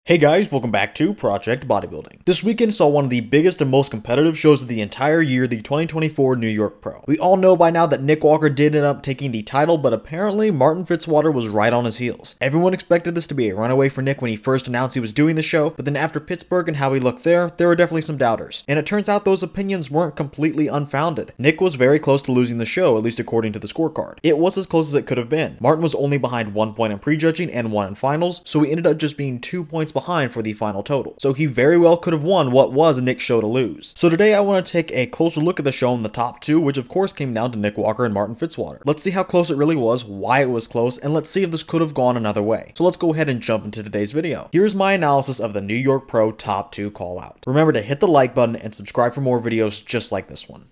Hey guys, welcome back to Project Bodybuilding. This weekend saw one of the biggest and most competitive shows of the entire year, the 2024 New York Pro. We all know by now that Nick Walker did end up taking the title, but apparently Martin Fitzwater was right on his heels. Everyone expected this to be a runaway for Nick when he first announced he was doing the show, but then after Pittsburgh and how he looked there were definitely some doubters. And it turns out those opinions weren't completely unfounded. Nick was very close to losing the show, at least according to the scorecard. It was as close as it could have been. Martin was only behind 1 point in prejudging and 1 in finals, so he ended up just being 2 points behind for the final total. So he very well could have won what was Nick's show to lose. So today I want to take a closer look at the show in the top 2, which of course came down to Nick Walker and Martin Fitzwater. Let's see how close it really was, why it was close, and let's see if this could have gone another way. So let's go ahead and jump into today's video. Here's my analysis of the New York Pro top 2 call out. Remember to hit the like button and subscribe for more videos just like this one.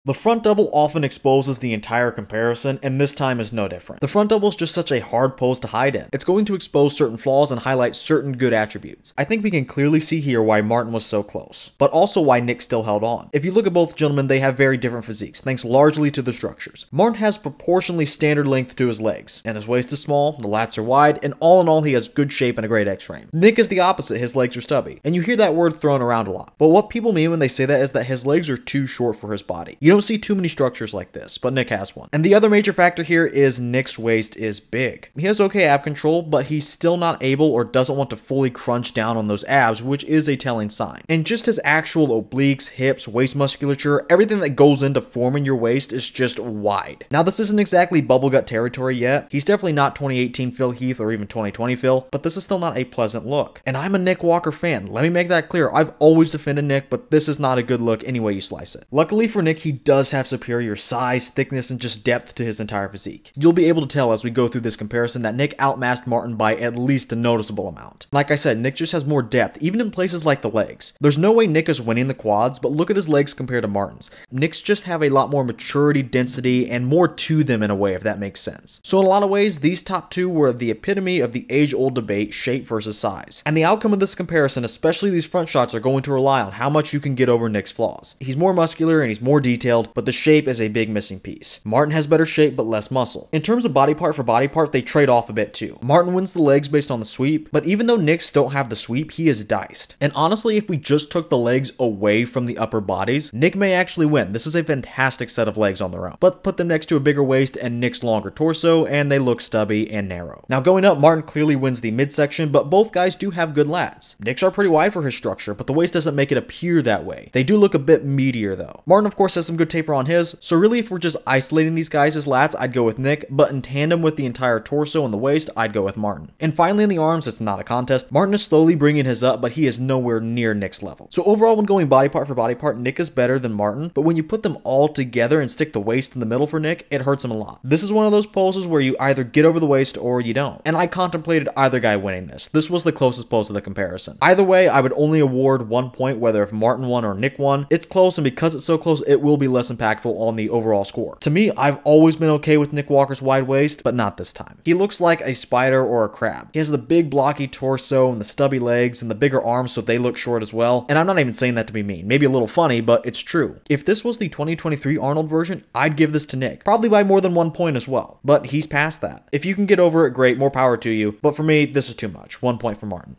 The front double often exposes the entire comparison, and this time is no different. The front double is just such a hard pose to hide in. It's going to expose certain flaws and highlight certain good attributes. I think we can clearly see here why Martin was so close, but also why Nick still held on. If you look at both gentlemen, they have very different physiques, thanks largely to the structures. Martin has proportionally standard length to his legs, and his waist is small, the lats are wide, and all in all he has good shape and a great X-frame. Nick is the opposite, his legs are stubby, and you hear that word thrown around a lot. But what people mean when they say that is that his legs are too short for his body. You don't see too many structures like this, but Nick has one. And the other major factor here is Nick's waist is big. He has okay ab control, but he's still not able or doesn't want to fully crunch down on those abs, which is a telling sign. And just his actual obliques, hips, waist musculature, everything that goes into forming your waist is just wide. Now this isn't exactly bubble gut territory yet. He's definitely not 2018 Phil Heath or even 2020 Phil, but this is still not a pleasant look. And I'm a Nick Walker fan. Let me make that clear. I've always defended Nick, but this is not a good look any way you slice it. Luckily for Nick, he does have superior size, thickness, and just depth to his entire physique. You'll be able to tell as we go through this comparison that Nick outmassed Martin by at least a noticeable amount. Like I said, Nick just has more depth, even in places like the legs. There's no way Nick is winning the quads, but look at his legs compared to Martin's. Nick's just have a lot more maturity, density, and more to them in a way, if that makes sense. So in a lot of ways, these top 2 were the epitome of the age-old debate, shape versus size. And the outcome of this comparison, especially these front shots, are going to rely on how much you can get over Nick's flaws. He's more muscular and he's more detailed, but the shape is a big missing piece. Martin has better shape but less muscle. In terms of body part for body part, they trade off a bit too. Martin wins the legs based on the sweep, but even though Nick's don't have the sweep, he is diced. And honestly, if we just took the legs away from the upper bodies, Nick may actually win. This is a fantastic set of legs on their own. But put them next to a bigger waist and Nick's longer torso, and they look stubby and narrow. Now going up, Martin clearly wins the midsection, but both guys do have good lats. Nick's are pretty wide for his structure, but the waist doesn't make it appear that way. They do look a bit meatier though. Martin of course has some good taper on his, so really if we're just isolating these guys as lats, I'd go with Nick, but in tandem with the entire torso and the waist, I'd go with Martin. And finally in the arms, it's not a contest. Martin is slowly bringing his up, but he is nowhere near Nick's level. So overall, when going body part for body part, Nick is better than Martin, but when you put them all together and stick the waist in the middle for Nick, it hurts him a lot. This is one of those poses where you either get over the waist or you don't. And I contemplated either guy winning this. This was the closest pose of the comparison. Either way, I would only award 1 point, whether if Martin won or Nick won. It's close, and because it's so close, it will be less impactful on the overall score. To me, I've always been okay with Nick Walker's wide waist, but not this time. He looks like a spider or a crab. He has the big blocky torso and the stubby legs and the bigger arms, so they look short as well. And I'm not even saying that to be mean. Maybe a little funny, but it's true. If this was the 2023 Arnold version, I'd give this to Nick. Probably by more than 1 point as well. But he's past that. If you can get over it, great, more power to you. But for me, this is too much. 1 point for Martin.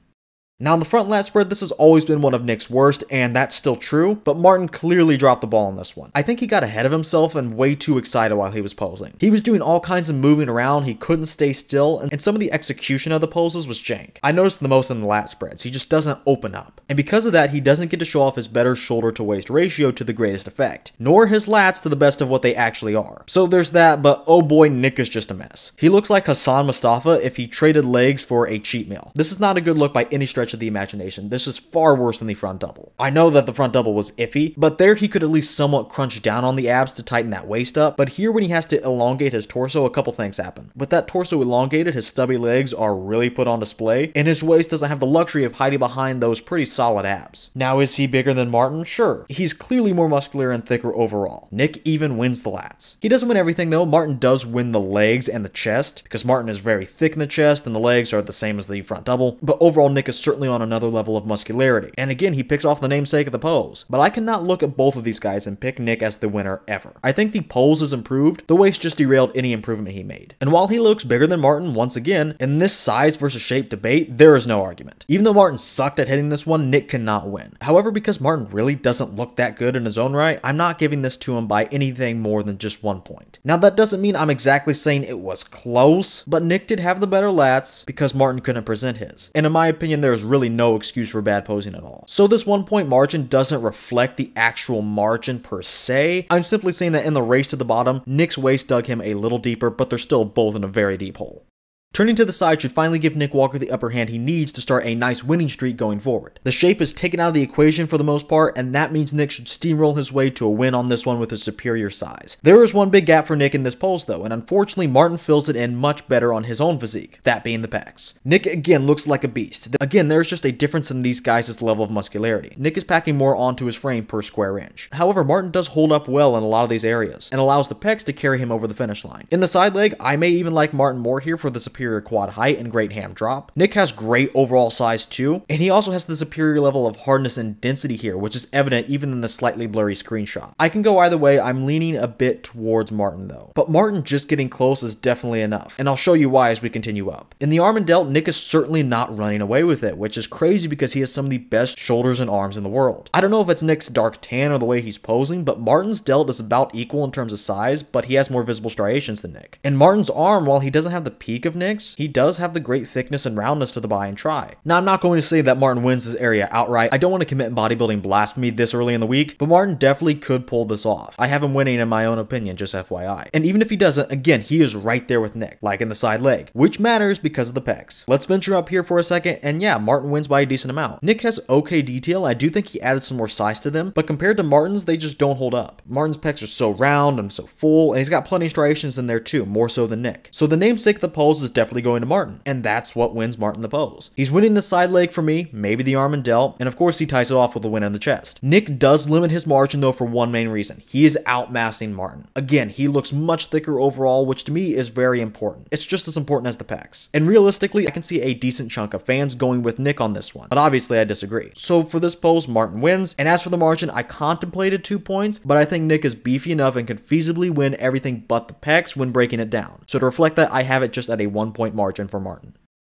Now in the front lat spread, this has always been one of Nick's worst, and that's still true, but Martin clearly dropped the ball on this one. I think he got ahead of himself and way too excited while he was posing. He was doing all kinds of moving around, he couldn't stay still, and some of the execution of the poses was jank. I noticed the most in the lat spreads, he just doesn't open up. And because of that, he doesn't get to show off his better shoulder to waist ratio to the greatest effect, nor his lats to the best of what they actually are. So there's that, but oh boy, Nick is just a mess. He looks like Hassan Mustafa if he traded legs for a cheat meal. This is not a good look by any stretch of the imagination. This is far worse than the front double. I know that the front double was iffy, but there he could at least somewhat crunch down on the abs to tighten that waist up, but here when he has to elongate his torso, a couple things happen. With that torso elongated, his stubby legs are really put on display, and his waist doesn't have the luxury of hiding behind those pretty solid abs. Now is he bigger than Martin? Sure. He's clearly more muscular and thicker overall. Nick even wins the lats. He doesn't win everything though. Martin does win the legs and the chest, because Martin is very thick in the chest and the legs are the same as the front double, but overall Nick is certainly certainly on another level of muscularity. And again, he picks off the namesake of the pose. But I cannot look at both of these guys and pick Nick as the winner ever. I think the pose is improved, the waist just derailed any improvement he made. And while he looks bigger than Martin once again, in this size versus shape debate, there is no argument. Even though Martin sucked at hitting this one, Nick cannot win. However, because Martin really doesn't look that good in his own right, I'm not giving this to him by anything more than just 1 point. Now that doesn't mean I'm exactly saying it was close, but Nick did have the better lats because Martin couldn't present his. And in my opinion, there is really no excuse for bad posing at all. So this 1 point margin doesn't reflect the actual margin per se. I'm simply saying that in the race to the bottom, Nick's waist dug him a little deeper, but they're still both in a very deep hole. Turning to the side should finally give Nick Walker the upper hand he needs to start a nice winning streak going forward. The shape is taken out of the equation for the most part, and that means Nick should steamroll his way to a win on this one with his superior size. There is one big gap for Nick in this pose though, and unfortunately Martin fills it in much better on his own physique, that being the pecs. Nick again looks like a beast. Again, there's just a difference in these guys' level of muscularity. Nick is packing more onto his frame per square inch. However, Martin does hold up well in a lot of these areas, and allows the pecs to carry him over the finish line. In the side leg, I may even like Martin more here for the superior quad height and great ham drop. Nick has great overall size too, and he also has the superior level of hardness and density here, which is evident even in the slightly blurry screenshot. I can go either way. I'm leaning a bit towards Martin though, but Martin just getting close is definitely enough, and I'll show you why as we continue up. In the arm and delt, Nick is certainly not running away with it, which is crazy because he has some of the best shoulders and arms in the world. I don't know if it's Nick's dark tan or the way he's posing, but Martin's delt is about equal in terms of size, but he has more visible striations than Nick. And Martin's arm, while he doesn't have the peak of Nick's, he does have the great thickness and roundness to the buy and try. Now, I'm not going to say that Martin wins this area outright. I don't want to commit bodybuilding blasphemy this early in the week, but Martin definitely could pull this off. I have him winning in my own opinion, just FYI. And even if he doesn't, again, he is right there with Nick, like in the side leg, which matters because of the pecs. Let's venture up here for a second, and yeah, Martin wins by a decent amount. Nick has okay detail. I do think he added some more size to them, but compared to Martin's, they just don't hold up. Martin's pecs are so round and so full, and he's got plenty of striations in there too, more so than Nick. So the namesake of the pose is definitely going to Martin, and that's what wins Martin the pose. He's winning the side leg for me, maybe the arm and delt, and of course he ties it off with a win in the chest. Nick does limit his margin though for one main reason. He is outmassing Martin. Again, he looks much thicker overall, which to me is very important. It's just as important as the pecs. And realistically, I can see a decent chunk of fans going with Nick on this one, but obviously I disagree. So for this pose, Martin wins, and as for the margin, I contemplated 2 points, but I think Nick is beefy enough and could feasibly win everything but the pecs when breaking it down. So to reflect that, I have it just at a 1 point margin for Martin.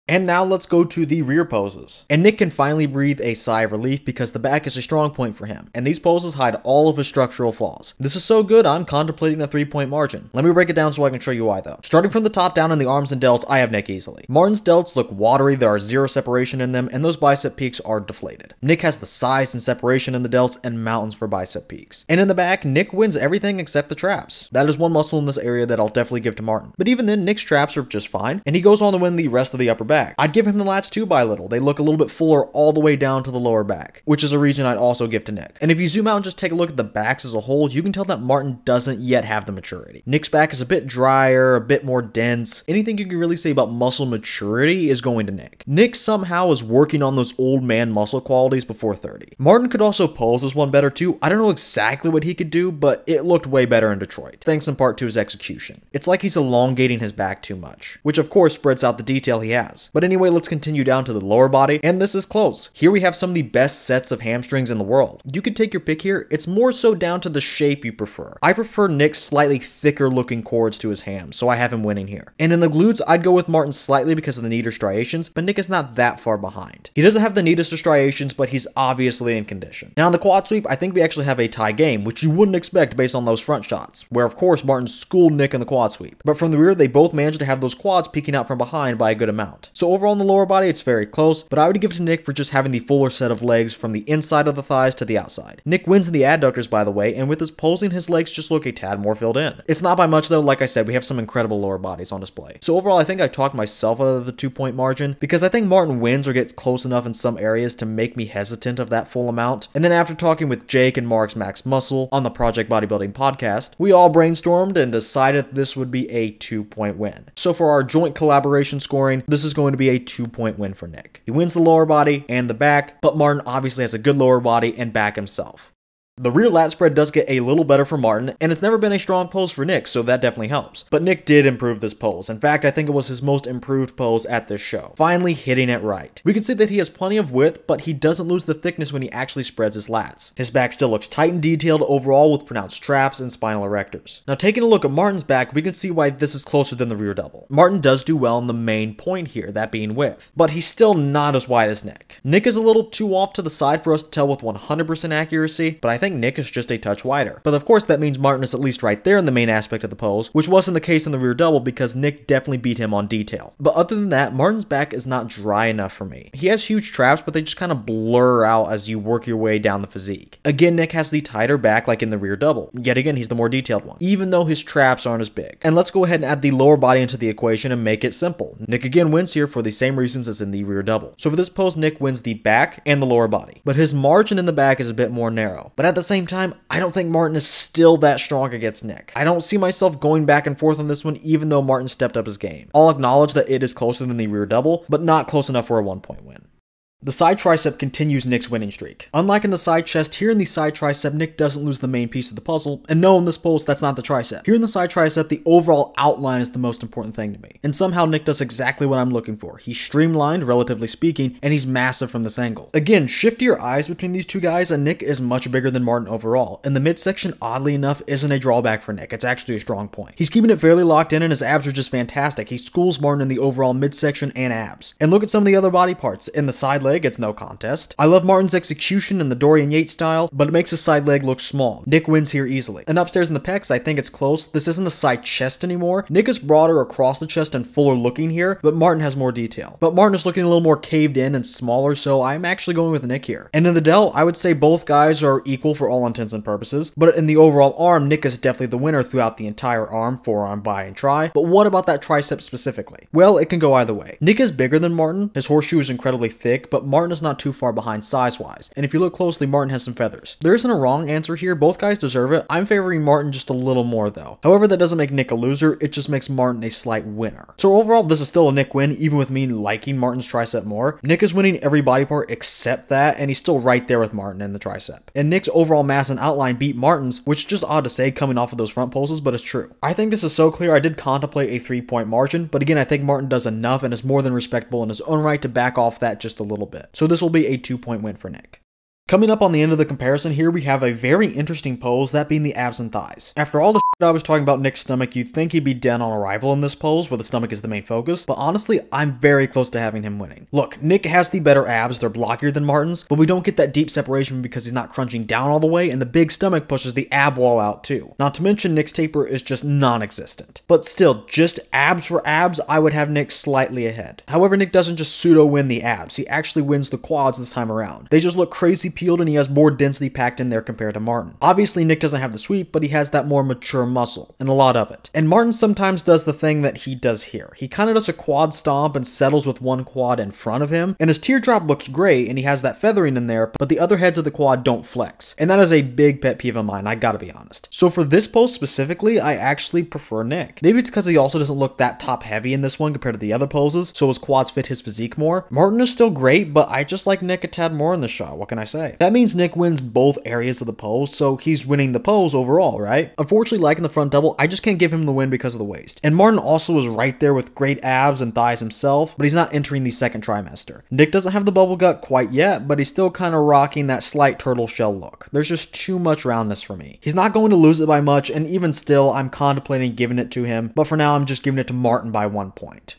And now let's go to the rear poses. And Nick can finally breathe a sigh of relief because the back is a strong point for him, and these poses hide all of his structural flaws. This is so good, I'm contemplating a 3-point margin. Let me break it down so I can show you why though. Starting from the top down in the arms and delts, I have Nick easily. Martin's delts look watery, there are zero separation in them, and those bicep peaks are deflated. Nick has the size and separation in the delts and mountains for bicep peaks. And in the back, Nick wins everything except the traps. That is one muscle in this area that I'll definitely give to Martin. But even then, Nick's traps are just fine, and he goes on to win the rest of the upper back. I'd give him the lats too by a little. They look a little bit fuller all the way down to the lower back, which is a region I'd also give to Nick. And if you zoom out and just take a look at the backs as a whole, you can tell that Martin doesn't yet have the maturity. Nick's back is a bit drier, a bit more dense. Anything you can really say about muscle maturity is going to Nick. Nick somehow is working on those old man muscle qualities before 30. Martin could also pose as one better too. I don't know exactly what he could do, but it looked way better in Detroit, thanks in part to his execution. It's like he's elongating his back too much, which of course spreads out the detail he has. But anyway, let's continue down to the lower body, and this is close. Here we have some of the best sets of hamstrings in the world. You could take your pick here. It's more so down to the shape you prefer. I prefer Nick's slightly thicker looking cords to his hams, so I have him winning here. And in the glutes, I'd go with Martin slightly because of the neater striations, but Nick is not that far behind. He doesn't have the neatest of striations, but he's obviously in condition. Now in the quad sweep, I think we actually have a tie game, which you wouldn't expect based on those front shots, where of course Martin schooled Nick in the quad sweep. But from the rear, they both managed to have those quads peeking out from behind by a good amount. So overall in the lower body, it's very close, but I would give it to Nick for just having the fuller set of legs from the inside of the thighs to the outside. Nick wins in the adductors, by the way, and with his posing, his legs just look a tad more filled in. It's not by much though. Like I said, we have some incredible lower bodies on display. So overall, I think I talked myself out of the 2-point margin because I think Martin wins or gets close enough in some areas to make me hesitant of that full amount. And then after talking with Jake and Mark's Max Muscle on the Project Bodybuilding podcast, we all brainstormed and decided this would be a 2-point win. So for our joint collaboration scoring, this is going to be a 2-point win for Nick. He wins the lower body and the back, but Martin obviously has a good lower body and back himself. The rear lat spread does get a little better for Martin, and it's never been a strong pose for Nick, so that definitely helps. But Nick did improve this pose. In fact, I think it was his most improved pose at this show. Finally hitting it right. We can see that he has plenty of width, but he doesn't lose the thickness when he actually spreads his lats. His back still looks tight and detailed overall with pronounced traps and spinal erectors. Now taking a look at Martin's back, we can see why this is closer than the rear double. Martin does do well in the main point here, that being width, but he's still not as wide as Nick. Nick is a little too off to the side for us to tell with 100% accuracy, but I think Nick is just a touch wider. But of course that means Martin is at least right there in the main aspect of the pose, which wasn't the case in the rear double because Nick definitely beat him on detail. But other than that, Martin's back is not dry enough for me. He has huge traps, but they just kind of blur out as you work your way down the physique. Again, Nick has the tighter back like in the rear double. Yet again, he's the more detailed one, even though his traps aren't as big. And let's go ahead and add the lower body into the equation and make it simple. Nick again wins here for the same reasons as in the rear double. So for this pose, Nick wins the back and the lower body, but his margin in the back is a bit more narrow. But at the same time, I don't think Martin is still that strong against Nick. I don't see myself going back and forth on this one, even though Martin stepped up his game. I'll acknowledge that it is closer than the rear double, but not close enough for a 1-point win. The side tricep continues Nick's winning streak. Unlike in the side chest, here in the side tricep, Nick doesn't lose the main piece of the puzzle, and no, in this pose, that's not the tricep. Here in the side tricep, the overall outline is the most important thing to me, and somehow Nick does exactly what I'm looking for. He's streamlined, relatively speaking, and he's massive from this angle. Again, shift your eyes between these two guys, and Nick is much bigger than Martin overall, and the midsection, oddly enough, isn't a drawback for Nick. It's actually a strong point. He's keeping it fairly locked in, and his abs are just fantastic. He schools Martin in the overall midsection and abs. And look at some of the other body parts. In the side leg, it's no contest. I love Martin's execution in the Dorian Yates style, but it makes his side leg look small. Nick wins here easily. And upstairs in the pecs, I think it's close. This isn't the side chest anymore. Nick is broader across the chest and fuller looking here, but Martin has more detail. But Martin is looking a little more caved in and smaller, so I'm actually going with Nick here. And in the delt, I would say both guys are equal for all intents and purposes, but in the overall arm, Nick is definitely the winner throughout the entire arm, forearm, bi, and tri. But what about that tricep specifically? Well, it can go either way. Nick is bigger than Martin. His horseshoe is incredibly thick, but Martin is not too far behind size-wise, and if you look closely, Martin has some feathers. There isn't a wrong answer here, both guys deserve it. I'm favoring Martin just a little more though. However, that doesn't make Nick a loser, it just makes Martin a slight winner. So overall, this is still a Nick win, even with me liking Martin's tricep more. Nick is winning every body part except that, and he's still right there with Martin in the tricep. And Nick's overall mass and outline beat Martin's, which is just odd to say coming off of those front poses, but it's true. I think this is so clear, I did contemplate a 3-point margin, but again, I think Martin does enough and is more than respectable in his own right to back off that just a little bit. So this will be a 2-point win for Nick. Coming up on the end of the comparison here, we have a very interesting pose, that being the abs and thighs. After all the shit I was talking about Nick's stomach, you'd think he'd be dead on arrival in this pose, where the stomach is the main focus, but honestly, I'm very close to having him winning. Look, Nick has the better abs, they're blockier than Martin's, but we don't get that deep separation because he's not crunching down all the way, and the big stomach pushes the ab wall out too. Not to mention, Nick's taper is just non-existent. But still, just abs for abs, I would have Nick slightly ahead. However, Nick doesn't just pseudo-win the abs, he actually wins the quads this time around. They just look crazy peeled, and he has more density packed in there compared to Martin. Obviously, Nick doesn't have the sweep, but he has that more mature muscle, and a lot of it. And Martin sometimes does the thing that he does here. He kind of does a quad stomp and settles with one quad in front of him, and his teardrop looks great, and he has that feathering in there, but the other heads of the quad don't flex. And that is a big pet peeve of mine, I gotta be honest. So for this pose specifically, I actually prefer Nick. Maybe it's because he also doesn't look that top heavy in this one compared to the other poses, so his quads fit his physique more. Martin is still great, but I just like Nick a tad more in this shot, what can I say? That means Nick wins both areas of the pose, so he's winning the pose overall, right? Unfortunately, like in the front double, I just can't give him the win because of the waist. And Martin also is right there with great abs and thighs himself, but he's not entering the second trimester. Nick doesn't have the bubble gut quite yet, but he's still kind of rocking that slight turtle shell look. There's just too much roundness for me. He's not going to lose it by much, and even still, I'm contemplating giving it to him, but for now, I'm just giving it to Martin by 1 point.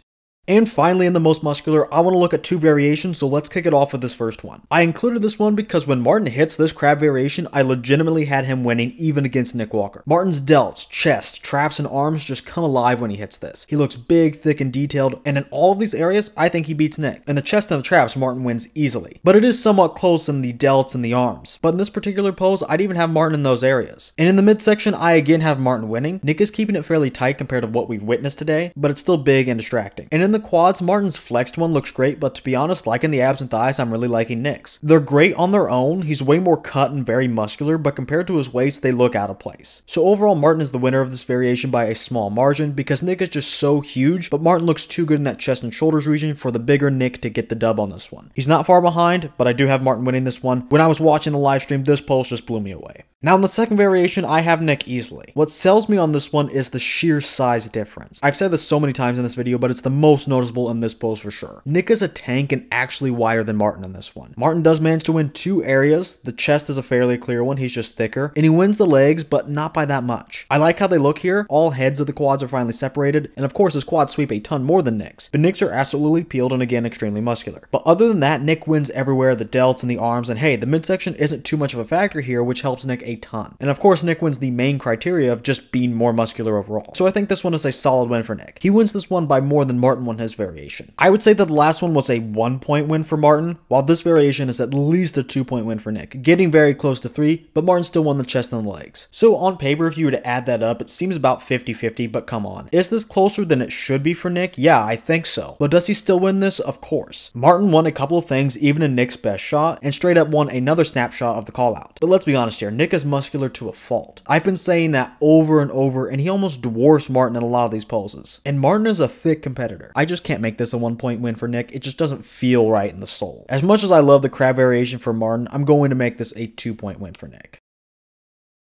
And finally, in the most muscular, I want to look at 2 variations, so let's kick it off with this first one. I included this one because when Martin hits this crab variation, I legitimately had him winning even against Nick Walker. Martin's delts, chest, traps, and arms just come alive when he hits this. He looks big, thick, and detailed, and in all of these areas, I think he beats Nick. In the chest and the traps, Martin wins easily. But it is somewhat close in the delts and the arms. But in this particular pose, I'd even have Martin in those areas. And in the midsection, I again have Martin winning. Nick is keeping it fairly tight compared to what we've witnessed today, but it's still big and distracting. And in the quads, Martin's flexed one looks great, but to be honest, liking the abs and thighs, I'm really liking Nick's. They're great on their own, he's way more cut and very muscular, but compared to his waist, they look out of place. So overall, Martin is the winner of this variation by a small margin, because Nick is just so huge, but Martin looks too good in that chest and shoulders region for the bigger Nick to get the dub on this one. He's not far behind, but I do have Martin winning this one. When I was watching the live stream, this pose just blew me away. Now in the second variation, I have Nick easily. What sells me on this one is the sheer size difference. I've said this so many times in this video, but it's the most noticeable in this pose for sure. Nick is a tank and actually wider than Martin in this one. Martin does manage to win 2 areas. The chest is a fairly clear one, he's just thicker, and he wins the legs, but not by that much. I like how they look here. All heads of the quads are finally separated, and of course his quads sweep a ton more than Nick's, but Nick's are absolutely peeled and again extremely muscular. But other than that, Nick wins everywhere, the delts and the arms, and hey, the midsection isn't too much of a factor here, which helps Nick a ton. And of course, Nick wins the main criteria of just being more muscular overall. So I think this one is a solid win for Nick. He wins this one by more than Martin won his variation. I would say that the last one was a 1-point win for Martin, while this variation is at least a 2-point win for Nick, getting very close to 3, but Martin still won the chest and the legs. So on paper, if you were to add that up, it seems about 50-50, but come on. Is this closer than it should be for Nick? Yeah, I think so. But does he still win this? Of course. Martin won a couple of things, even in Nick's best shot, and straight up won another snapshot of the call out. But let's be honest here, Nick is muscular to a fault. I've been saying that over and over, and he almost dwarfs Martin in a lot of these poses. And Martin is a thick competitor. I just can't make this a 1-point win for Nick. It just doesn't feel right in the soul. As much as I love the crab variation for Martin, I'm going to make this a 2-point win for Nick.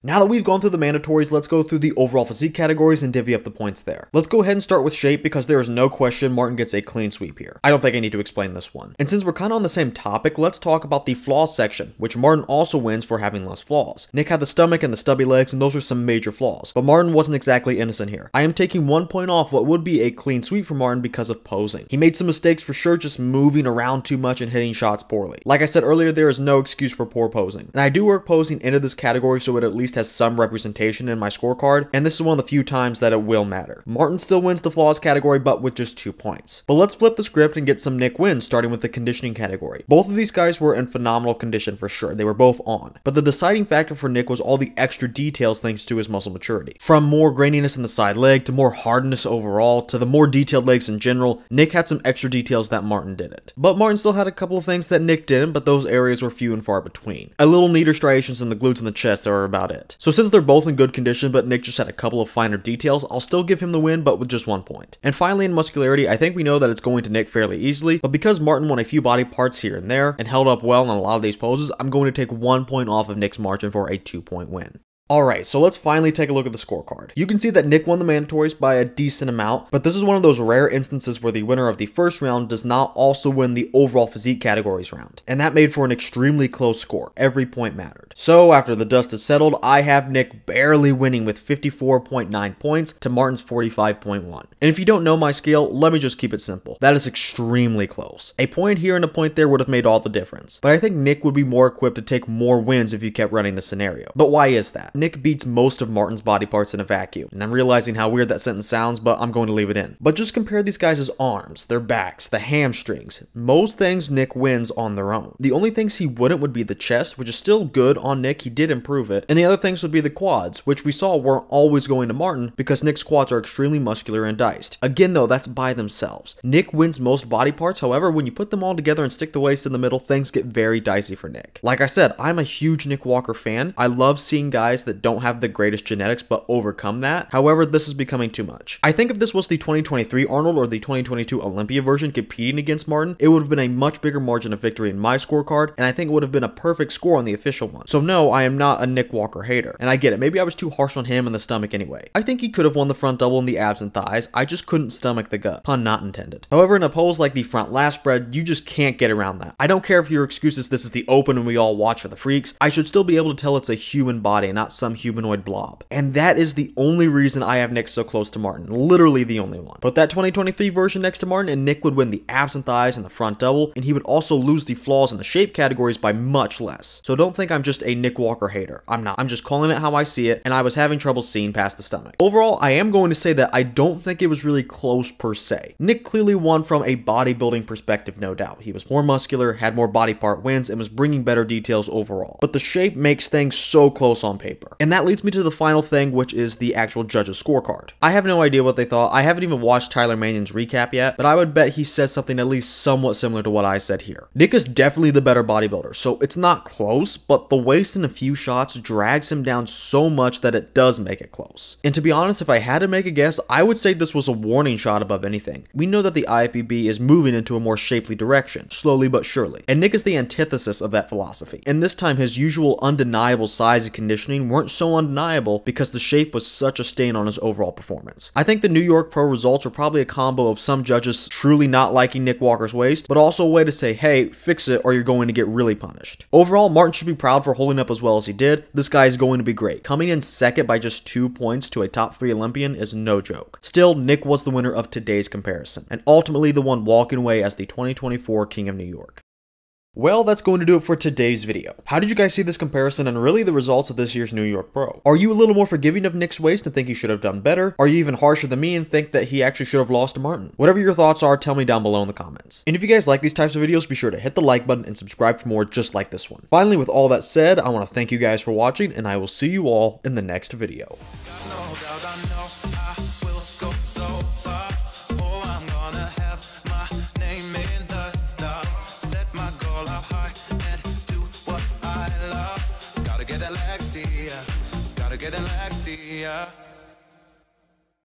Now that we've gone through the mandatories, let's go through the overall physique categories and divvy up the points there. Let's go ahead and start with shape because there is no question Martin gets a clean sweep here. I don't think I need to explain this one. And since we're kind of on the same topic, let's talk about the flaws section, which Martin also wins for having less flaws. Nick had the stomach and the stubby legs, and those are some major flaws, but Martin wasn't exactly innocent here. I am taking 1 point off what would be a clean sweep for Martin because of posing. He made some mistakes for sure, just moving around too much and hitting shots poorly. Like I said earlier, there is no excuse for poor posing. And I do work posing into this category so it at least has some representation in my scorecard, and this is one of the few times that it will matter. Martin still wins the flaws category, but with just 2 points. But let's flip the script and get some Nick wins, starting with the conditioning category. Both of these guys were in phenomenal condition for sure. They were both on. But the deciding factor for Nick was all the extra details thanks to his muscle maturity. From more graininess in the side leg, to more hardness overall, to the more detailed legs in general, Nick had some extra details that Martin didn't. But Martin still had a couple of things that Nick didn't, but those areas were few and far between. A little neater striations in the glutes and the chest are about it. So since they're both in good condition, but Nick just had a couple of finer details, I'll still give him the win, but with just 1 point. And finally, in muscularity, I think we know that it's going to Nick fairly easily, but because Martin won a few body parts here and there, and held up well in a lot of these poses, I'm going to take 1 point off of Nick's margin for a 2-point win. Alright, so let's finally take a look at the scorecard. You can see that Nick won the mandatories by a decent amount, but this is one of those rare instances where the winner of the first round does not also win the overall physique categories round. And that made for an extremely close score. Every point mattered. So after the dust is settled, I have Nick barely winning with 54.9 points to Martin's 45.1. And if you don't know my scale, let me just keep it simple. That is extremely close. A point here and a point there would have made all the difference. But I think Nick would be more equipped to take more wins if you kept running the scenario. But why is that? Nick beats most of Martin's body parts in a vacuum. And I'm realizing how weird that sentence sounds, but I'm going to leave it in. But just compare these guys' arms, their backs, the hamstrings. Most things Nick wins on their own. The only things he wouldn't would be the chest, which is still good on Nick, he did improve it. And the other things would be the quads, which we saw weren't always going to Martin because Nick's quads are extremely muscular and diced. Again though, that's by themselves. Nick wins most body parts, however, when you put them all together and stick the waist in the middle, things get very dicey for Nick. Like I said, I'm a huge Nick Walker fan. I love seeing guys that don't have the greatest genetics but overcome that. However, this is becoming too much. I think if this was the 2023 Arnold or the 2022 Olympia version competing against Martin, it would have been a much bigger margin of victory in my scorecard, and I think it would have been a perfect score on the official one. So no, I am not a Nick Walker hater. And I get it, maybe I was too harsh on him in the stomach anyway. I think he could have won the front double in the abs and thighs, I just couldn't stomach the gut. Pun not intended. However, in a pose like the front last spread, you just can't get around that. I don't care if your excuse is this is the open and we all watch for the freaks, I should still be able to tell it's a human body and not some humanoid blob. And that is the only reason I have Nick so close to Martin. Literally the only one. Put that 2023 version next to Martin and Nick would win the abs and thighs and the front double, and he would also lose the flaws and the shape categories by much less. So don't think I'm just a Nick Walker hater. I'm not. I'm just calling it how I see it, and I was having trouble seeing past the stomach. Overall, I am going to say that I don't think it was really close per se. Nick clearly won from a bodybuilding perspective, no doubt. He was more muscular, had more body part wins, and was bringing better details overall. But the shape makes things so close on paper. paper. And that leads me to the final thing, which is the actual judges' scorecard. I have no idea what they thought. I haven't even watched Tyler Mannion's recap yet, but I would bet he said something at least somewhat similar to what I said here. Nick is definitely the better bodybuilder, so it's not close, but the waist in a few shots drags him down so much that it does make it close. And to be honest, if I had to make a guess, I would say this was a warning shot above anything. We know that the IFBB is moving into a more shapely direction, slowly but surely, and Nick is the antithesis of that philosophy. And this time his usual undeniable size and conditioning weren't so undeniable because the shape was such a stain on his overall performance. I think the New York Pro results are probably a combo of some judges truly not liking Nick Walker's waist, but also a way to say, hey, fix it or you're going to get really punished. Overall, Martin should be proud for holding up as well as he did. This guy is going to be great. Coming in second by just 2 points to a top 3 Olympian is no joke. Still, Nick was the winner of today's comparison, and ultimately the one walking away as the 2024 King of New York. Well, that's going to do it for today's video. How did you guys see this comparison and really the results of this year's New York Pro? Are you a little more forgiving of Nick's waist and think he should have done better? Are you even harsher than me and think that he actually should have lost to Martin? Whatever your thoughts are, tell me down below in the comments. And if you guys like these types of videos, be sure to hit the like button and subscribe for more just like this one. Finally, with all that said, I want to thank you guys for watching, and I will see you all in the next video. Gotta get that Lexia.